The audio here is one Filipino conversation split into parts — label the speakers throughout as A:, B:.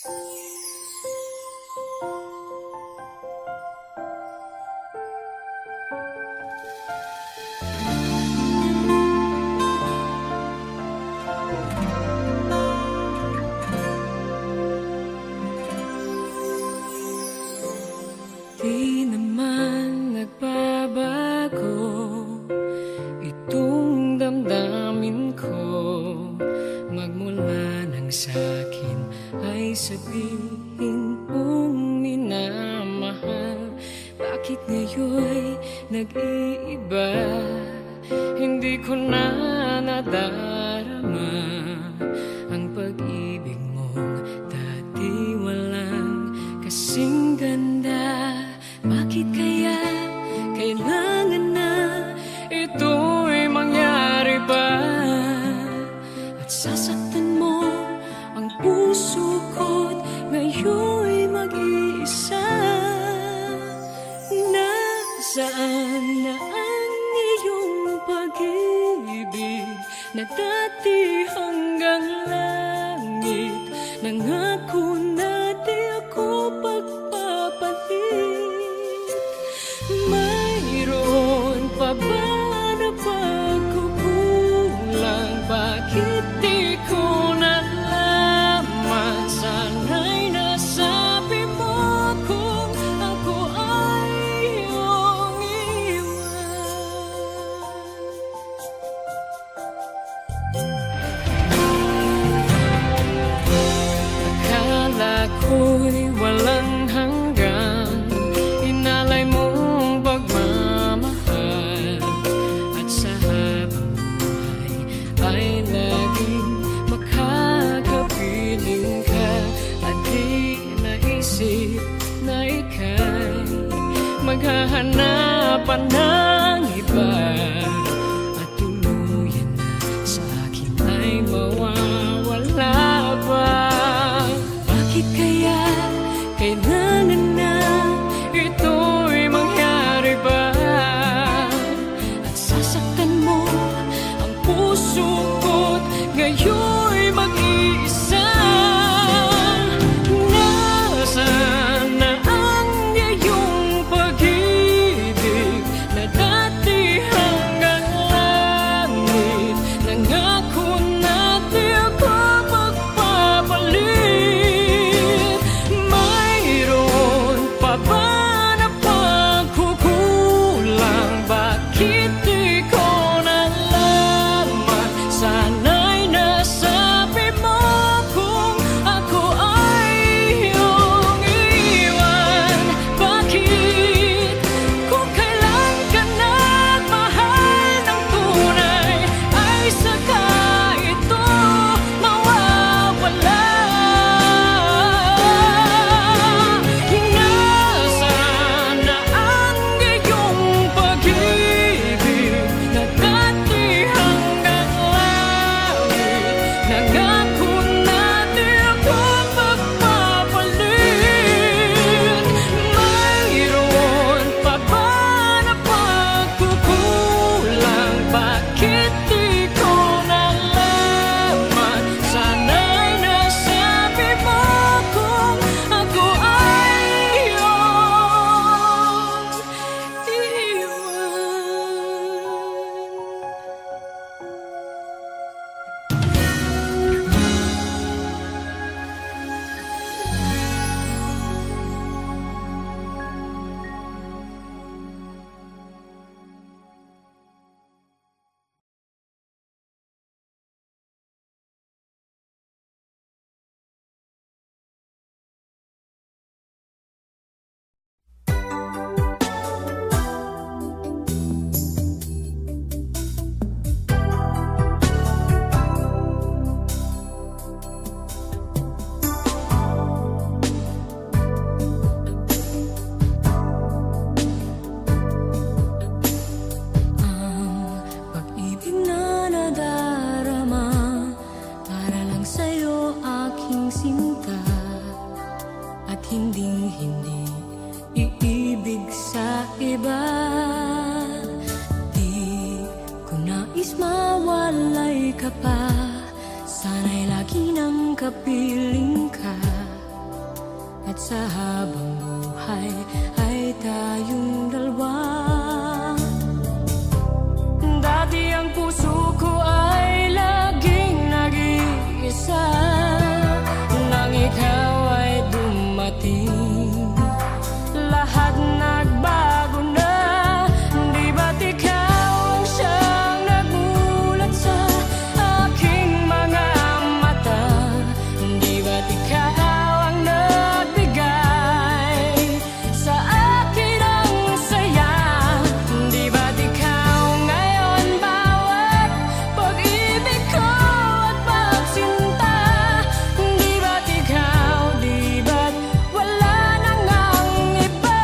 A: Di naman nagbabago itong damdamin ko. Magmula nang sa'kin ay sabihin mong minamahal. Bakit ngayon'y nag-iiba? Hindi ko na nadarama ang pag-ibig mong dati walang kasing ganda. Bakit kaya kailangan na ito'y mangyari ba? At sasaktan mo ang puso ko't ngayon'y mag-iisa. Nasaan na ang iyong pag-ibig na dati hanggang langit? Nangako na di ako pagpapalit. Mayroon pa ba na pagkukulang? Bakit di ko nalaman? Sana'y nasabi mo kung ako ay iyong iwan. Akala ko'y walang hanggan, inalay mong pagmamahal, at sa habang buhay ay laging makakapiling ka. At di naisip na ika'y maghahanapan ng iba, at tuluyan na sa akin ay mawawala pa. Bakit kaya kailangan na ito'y mangyari ba? At sasaktan mo ang puso ko't ngayon'y mag-iisa. Nasaan na ang iyong pag-ibig na dati hanggang langit? Nangako na di ako magpapalit. Mayroon pa ba na pagkukulang? Bakit di ko nalaman? Sana'y nasabi mo kung ako ay iyong iwan. Bakit kung kailan ka nagmahal ng tunay ay saka ito mawawala? Nasaan na ang iyong pag-ibig na dati hanggang langit? Nangako na di ako magpapalit. Mayroon pa ba na pagkukulang? Bakit di ko nalaman? Sana'y nasabi mo kung ako ay iyong pag-ibig na nadarama para lang sa'yo aking sinta, at hindi iibig sa iba. Di ko nais mawalay ka pa, sana'y lagi nang kapiling ka. at sa habang buhay ay tayong dalawa. Dati ang puso ko ay laging nag-iisa, nang ikaw ay dumating, lahat nagbago na. Di ba't ikaw ang siyang nagulat sa aking mga mata? Di ba't ikaw ang nagbigay sa akin ang saya? Di ba't ikaw ngayon bawat pag-ibig ko at pagsinta? Di ba't ikaw, di ba't wala nang ang iba?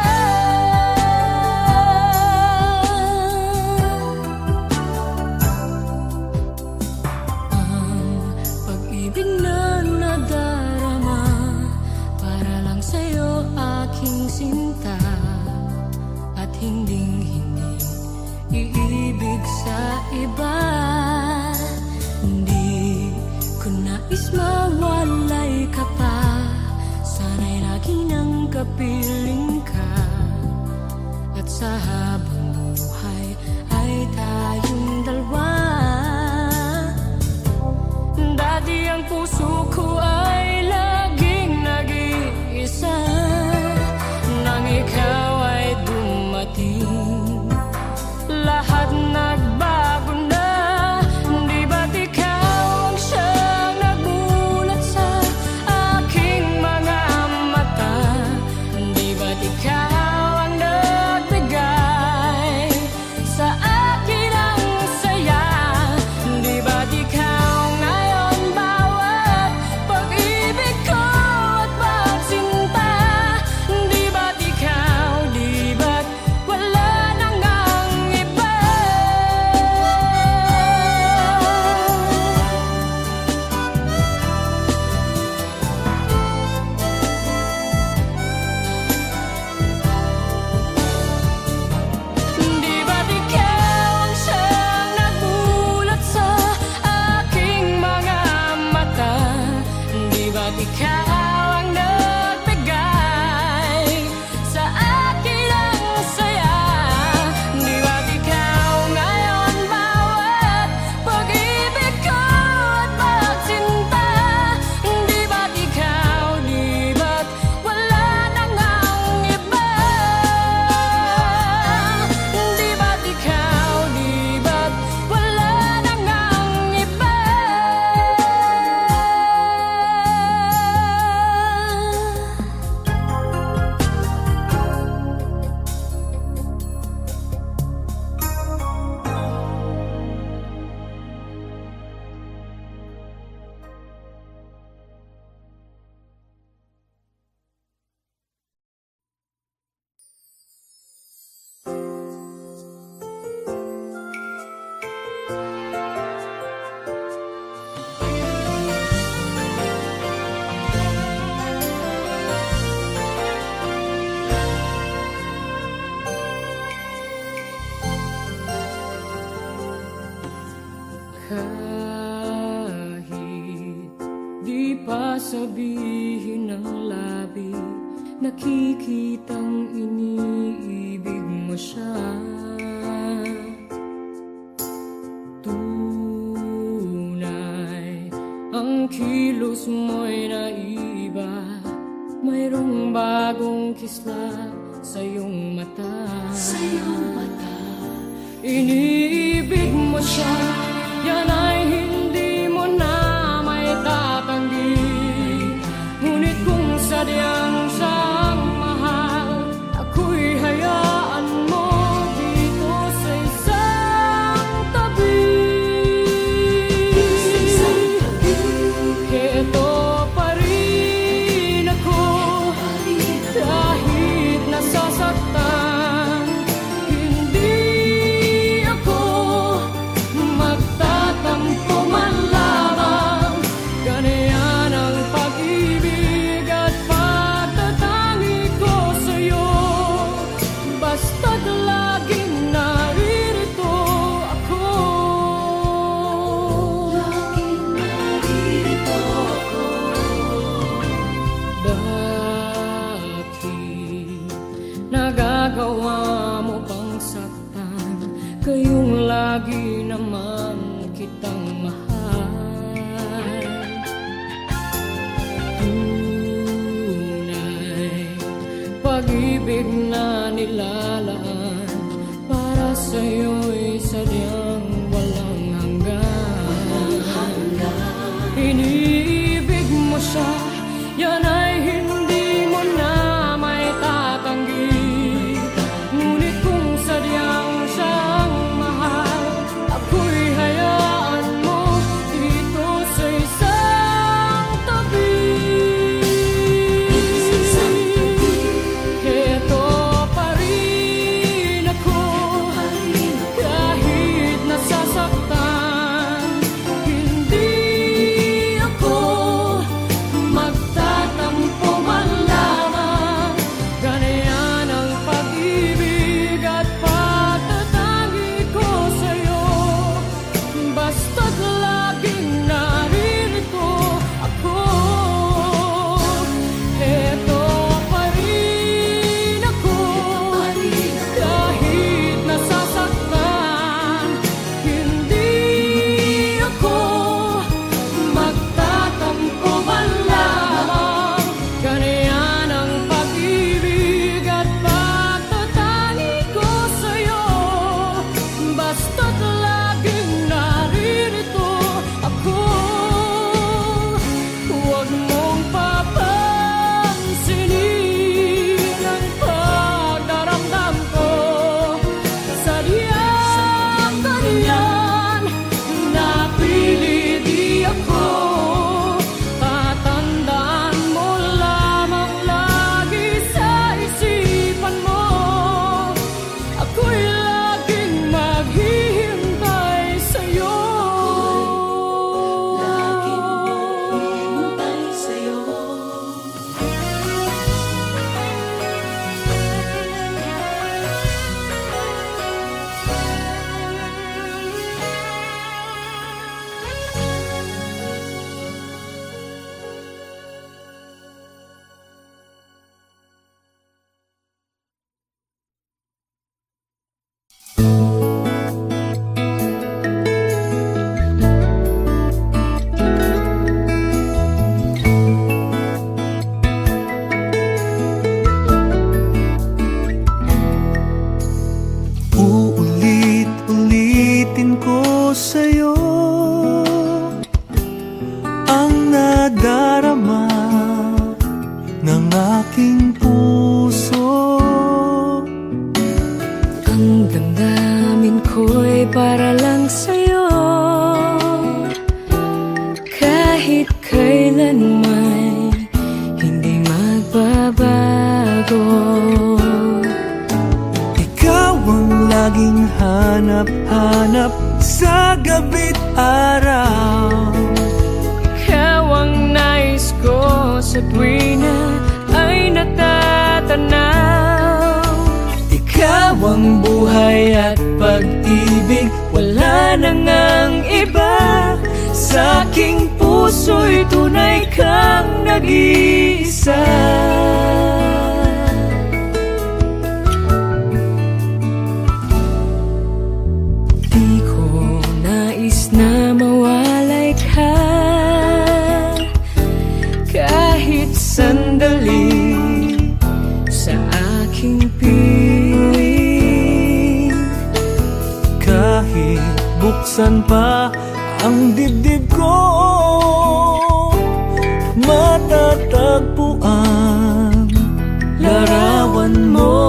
A: Ang pag-ibig na nadarama para lang sa'yo aking sinta, at hinding-hindi iibig sa iba. Hindi ko nais mawalay ka pa, sana'y lagi nang kapiling ka, at sa habang buhay ay tayong dalawa. Dati ang puso ko ay laging nag-iisa, nang ikaw ay dumating, lahat nagbago na. Di ba't ikaw ang siyang nagulat sa aking mga mata? Di ba't ikaw ang nagbigay sa akin ang saya? Di ba't ikaw ngayon bawat pag-ibig ko at pagsinta? Di ba't ikaw, di ba't wala nang ang iba? Di ba't ikaw ang siyang nagulat sa aking mga mata? Di ba't ikaw ang nagbigay sa akin ang saya? Di ba't ikaw ngayon bawat pag-ibig ko at pagsinta? Di ba't ikaw, di ba't wala nang ang iba? Di ba't ikaw, di ba't wala nang ang iba? Kahit di pa sabihin ng labi, nakikitang iniibig mo siya. Tunay ang kilos mo'y naiba, mayroong bagong kislap sa iyong mata. Iniibig mo siya, yan ay hindi mo na may tatanggi. Ngunit kung sadyang siyang mahal, ako'y hayaan mo dito sa isang tabi. Heto pa rin ako, kahit nasasaktan. Hindi ako magtatampo pag-ibig na nilalaan para sa'yo'y sadyang walang hanggan. Iniibig mo siya, yan ay hindi mo na may tatanggi. Ngunit kung sadyang siyang mahal, ako'y hayaan mo dito sa isang tabi. Heto pa rin ako, kahit nasasaktan. Hindi ako magtatampo man lamang. Ganyan ang pag-ibig at pagtatangi ko sa'yo. Basta't laging naririto ako. Heto pa rin ako, kahit nasasaktan. Hindi ako magtatampo man lamang. Ganyan ang pag-ibig at pagtatangi ko sa'yo. Basta't laging naririto ako. Huwag mong papansinin ang pagdaramdam ko. Sadyang ganyan, napili di ako. Tatandaan mo lamang lagi sa isipan mo. Ako'y laging maghihintay sa'yo. Laging maghihintay sa'yo.
B: Uulit-ulitin ko sa'yo ang nadarama ng aking puso.
A: Ang damdamin ko'y para lang sa'yo. Kahit kailanman hindi magbabago.
B: Ikaw ang laging hanap-hanap sa gabi't araw.
A: Ikaw ang nais ko sa tuwina ay natatanaw.
B: Ikaw ang buhay at pag-ibig, wala nang ang iba. Sa aking puso'y tunay kang nag-iisa.
A: Di ko nais na mawalay ka kahit sandali sa aking piling.
B: Kahit buksan pa ang dibdib ko, matatagpuan larawan mo.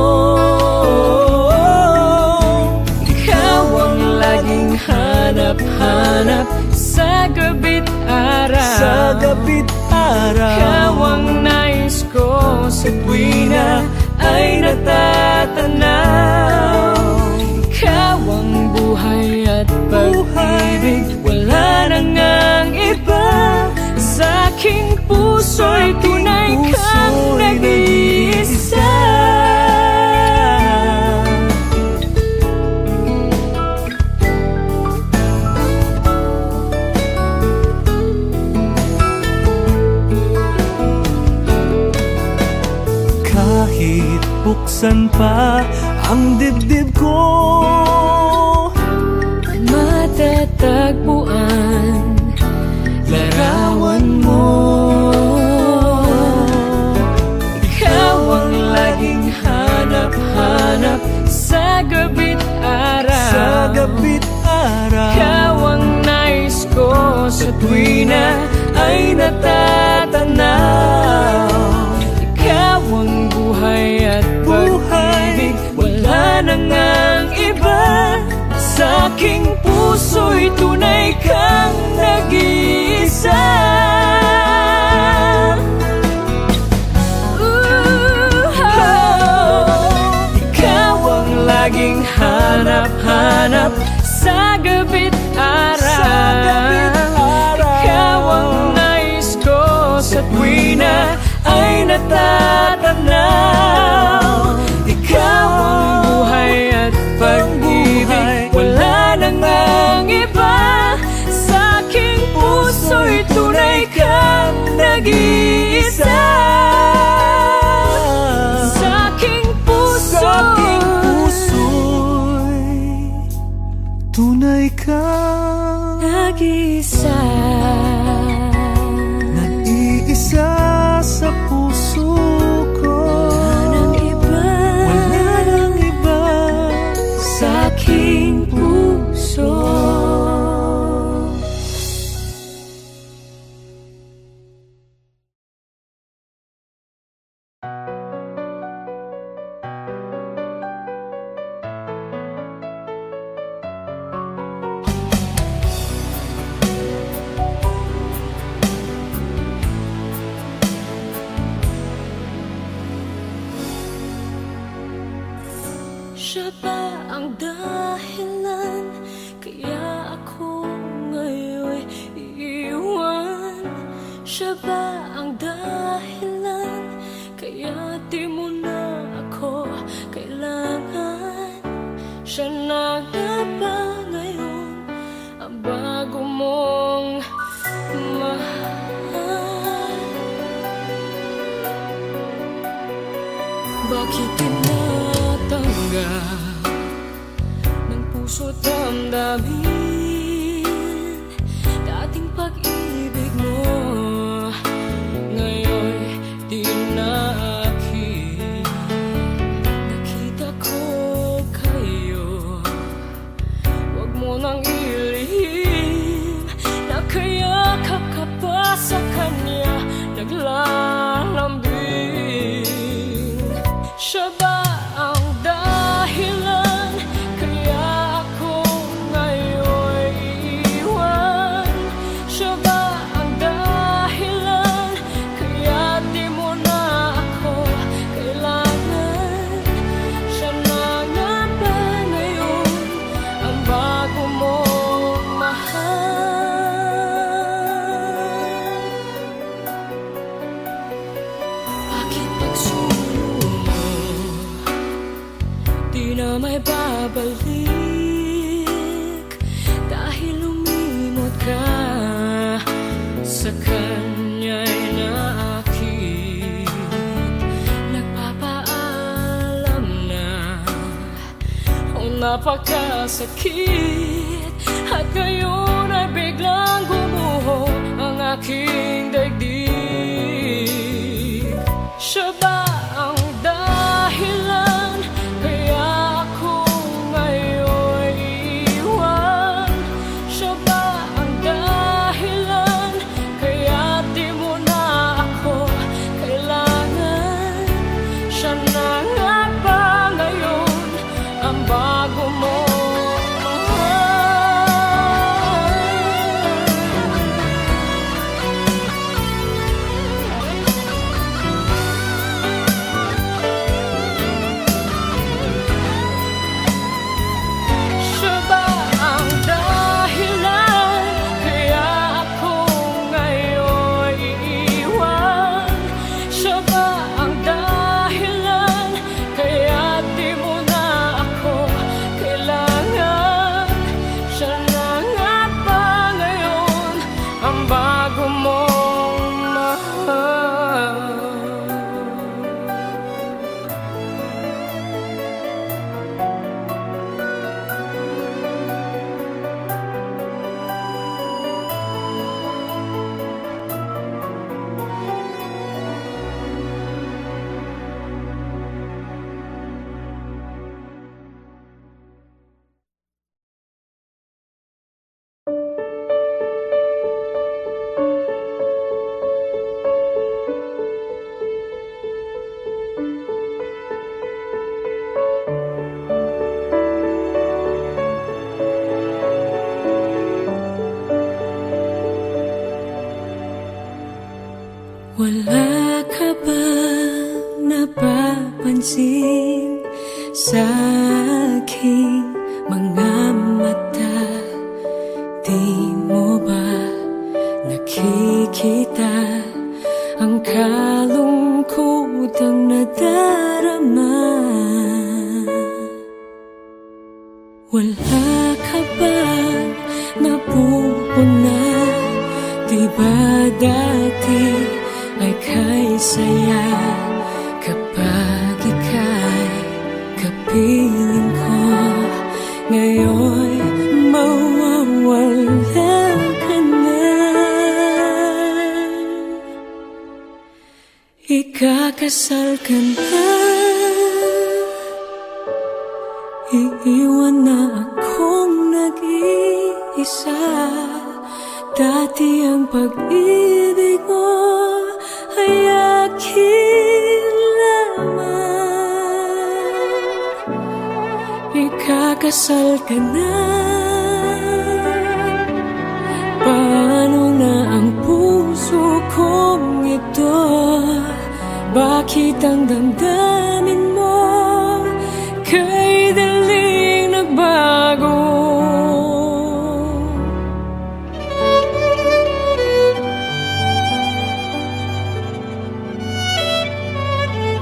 A: Ikaw ang laging hanap-hanap sa gabi't araw.
B: Sa gabi't araw,
A: Ikaw ang nais ko sa tuwina ay natatanaw. Ikaw ang buhay at pag-ibig, wala nang ang iba. Sa aking puso'y tunay kang nag-iisa.
B: kahit buksan pa ang dibdib ko,
A: matatagpuan larawan mo. Ikaw ang laging hanap
B: tuwina ay natatanaw. Ikaw ang buhay at pag-ibig, wala na ngang iba. Sa aking puso'y tunay kang nag-iisa. Ikaw ang laging hanap-hanap sa gabi't araw. Ikaw ang nais ko sa tuwina ay natatanaw. Ikaw ang buhay at pag-ibig, wala na ngang iba. Sa aking puso'y tunay kang nag-iisa. Sa aking puso'y tunay kang
A: nag-iisa.
B: Nag-iisa sa puso ko.
A: Wala nang iba
B: sa aking puso.
A: Siya ba ang dahilan kaya ako ngayon iiwan? Siya ba ang dahilan kaya di mo na ako kailangan? Siya na nga ba ngayon ang bago mong mahal? Bakit tinatanggal ng puso't damdamin dating pag-ibig mo? Ngayon di na akin. Nakita ko kayo, wag mo nang ilihim. Nakayakap ka pa sa kanya, naglalambing. Siya ba ang dahilan kaya ako ngayon iiwan? Siya ba ang dahilan kaya di mo na ako kailangan? Siya na nga ba ngayon ang bago mong mahal? Bakit pagsulong mo di na may babalik? Dahil lumimot ka sa kanya'y naakit. Nagpapaalam na kung napakasakit, at ngayon ay biglang gumuho ang aking daigdig. Siya ba ang dahilan kaya ako ngayon iiwan? Siya ba ang dahilan kaya di mo na ako kailangan? Siya na nga ba ngayon ang bago mong mahal? Siya ba ang dahilan kaya ako ngayon iiwan? Siya ba ang dahilan kaya di mo na ako kailangan? Siya na nga ba ngayon ang bago mong mahal? Wala ka ba napapansin sa aking mga mata? Di mo ba nakikita ang kalungkotang nadarama? Wala ka ba napupuna? Di ba dati ay kay saya kapag ika'y kapiling ko? Ngayon mawawala ka na. Ikakasal ka na, iiwan na akong nag-iisa. Dati ang pag-ibig mo ay akin lamang. Ikakasal ka na, paano na ang puso kong ito? Bakit ang damdamin mo kay daling nagbago?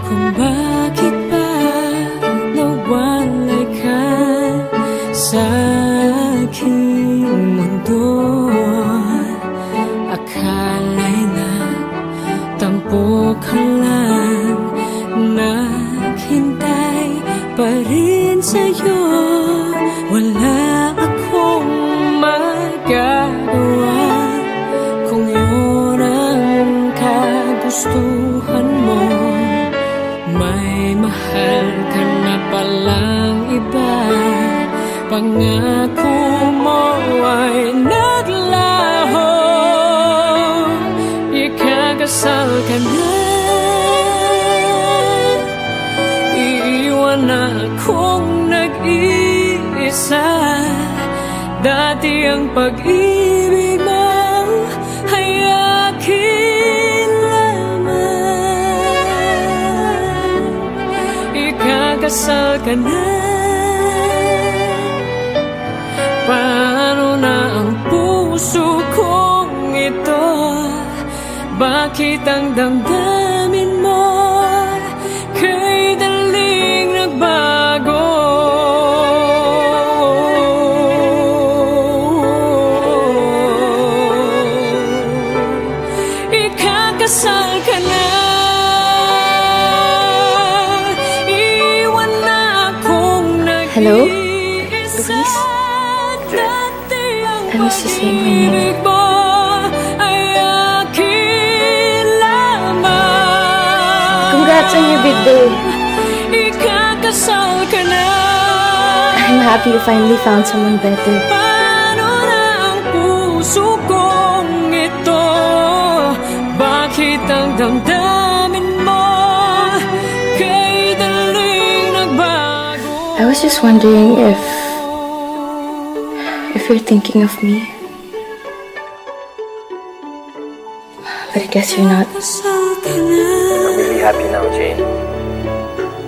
A: Kung bakit ba nawalay ka sa aking mundo, akala'y nagtampo ka lang, naghintay pa rin sa'yo. Wala akong magagawa kung yun ang kagustuhan mo. May mahal ka na palang iba, pangako mo ay naglaho. Ikakasal ka na, iiwan na akong nag-iisa. Dati ang pag-ibig mo ay akin lamang. Ikakasal ka na, paano na ang puso kong ito? Bakit ang damdamin mo kay daling nagbago? Ikakasal ka na, iwan na akong nag-iisa.
C: Hello? Luis? I miss you saying my name. Congrats on your big day.
A: Ikakasal ka na,
C: I'm happy you finally found someone better.
A: paano na ang puso kong ito? Bakit ang damdamin mo kay daling nagbago?
C: I was just wondering if you're thinking of me. But I guess you're not.
D: I'm really happy now, Jane.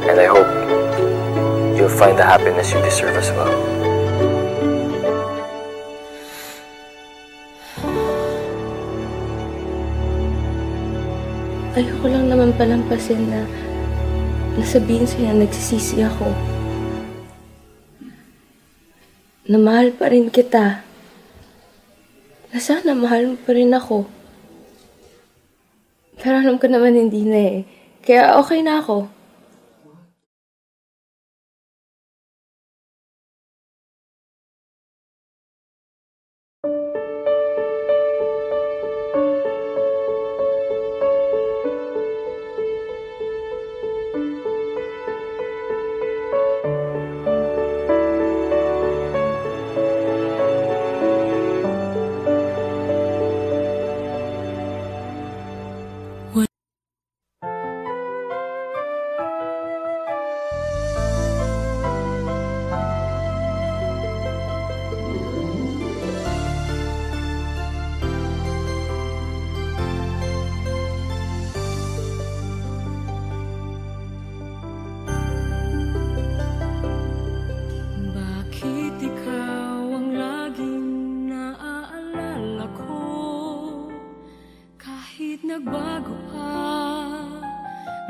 D: And I hope you'll find the happiness you deserve as well.
C: Ayoko lang naman palampasin na nasabihin sa'yo na nagsisisi ako. Na mahal pa rin kita. Na sana mahal mo pa rin ako. Pero alam ko naman hindi na eh. Kaya okay na ako.
A: Bakit nagbago ka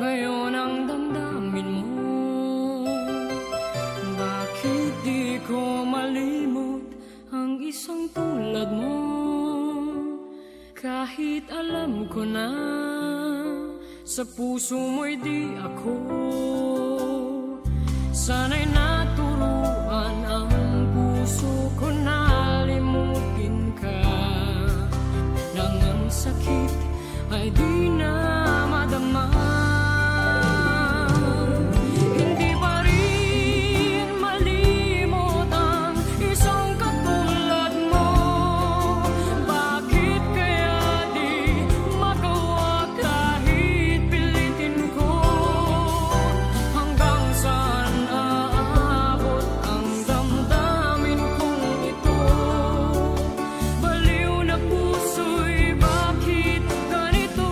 A: ngayon ang damdamin mo? Bakit di ko malimot ang isang tulad mo? Kahit alam ko na sa puso mo'y di ako, sana'y naturuan ang puso ko na limutin ka, nang ang sakit ay di na madama. Hindi pa rin malimot ang isang katulad mo. Bakit kaya di magawa kahit pilitin ko? Hanggang saan aabot ang damdamin kong ito? Baliw na puso'y bakit ganito?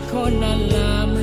A: ko na lamang.